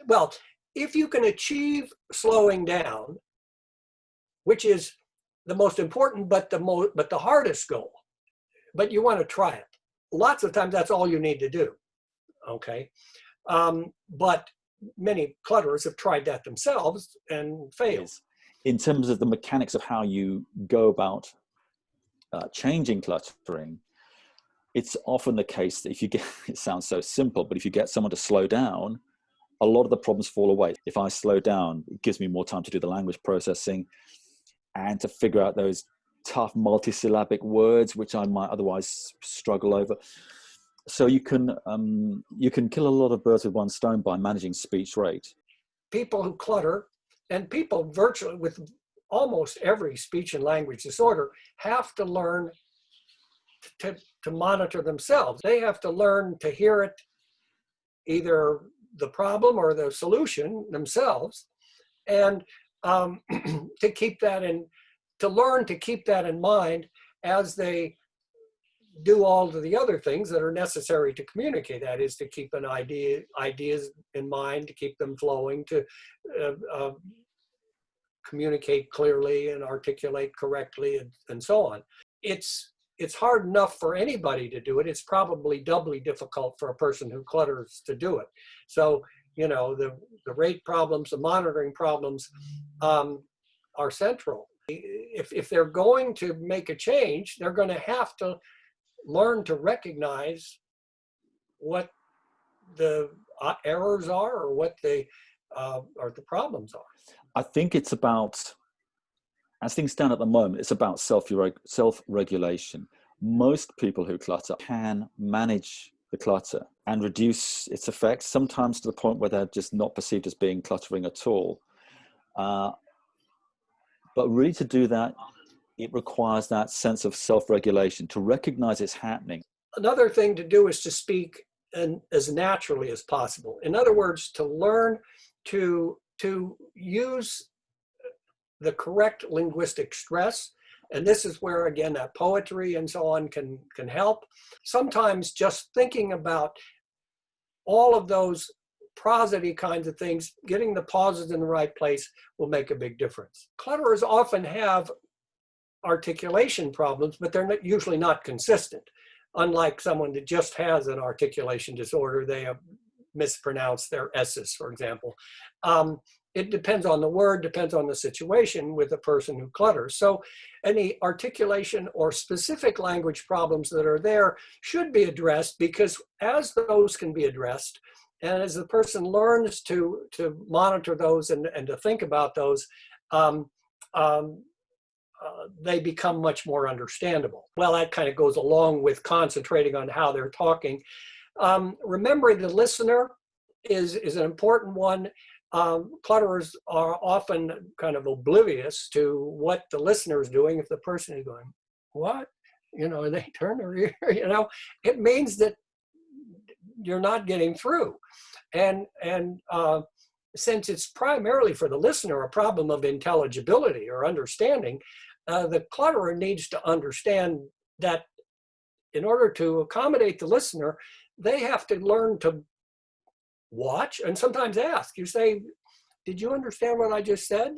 Well, if you can achieve slowing down, which is the most important, but the hardest goal, but you want to try it. Lots of times that's all you need to do, okay? But many clutterers have tried that themselves and failed. In terms of the mechanics of how you go about changing cluttering, it's often the case that if you get, it sounds so simple, but if you get someone to slow down, a lot of the problems fall away. If I slow down, it gives me more time to do the language processing and to figure out those tough multisyllabic words, which I might otherwise struggle over. So you can kill a lot of birds with one stone by managing speech rate. People who clutter, and people virtually with almost every speech and language disorder, have to learn to monitor themselves. They have to learn to hear it, either the problem or the solution themselves, and to keep that in, to learn to keep that in mind as they do all of the other things that are necessary to communicate. That is, to keep an ideas in mind, to keep them flowing, to communicate clearly and articulate correctly, and so on. It's hard enough for anybody to do it. It's probably doubly difficult for a person who clutters to do it. So, you know, the rate problems, the monitoring problems are central. If they're going to make a change, they're going to have to learn to recognize what the errors are, or what the problems are. I think it's about, as things stand at the moment, it's about self-regulation. Most people who clutter can manage the clutter and reduce its effects, sometimes to the point where they're just not perceived as being cluttering at all. But really, to do that, it requires that sense of self-regulation, to recognize it's happening. Another thing to do is to speak as naturally as possible. In other words, to learn to use the correct linguistic stress. And this is where, again, that poetry and so on can help. Sometimes just thinking about all of those prosody kinds of things, getting the pauses in the right place will make a big difference. Clutterers often have articulation problems, but they're usually not consistent. Unlike someone that just has an articulation disorder, they have mispronounced their S's, for example. It depends on the word, depends on the situation with the person who clutters. So any articulation or specific language problems that are there should be addressed, because as those can be addressed, and as the person learns to monitor those and to think about those, they become much more understandable. Well, that kind of goes along with concentrating on how they're talking. Remembering the listener is an important one. Clutterers are often kind of oblivious to what the listener is doing. If the person is going, what? You know, they turn their ear, you know, it means that you're not getting through. And since it's primarily for the listener a problem of intelligibility or understanding, the clutterer needs to understand that in order to accommodate the listener, they have to learn to watch and sometimes ask. You say, did you understand what I just said?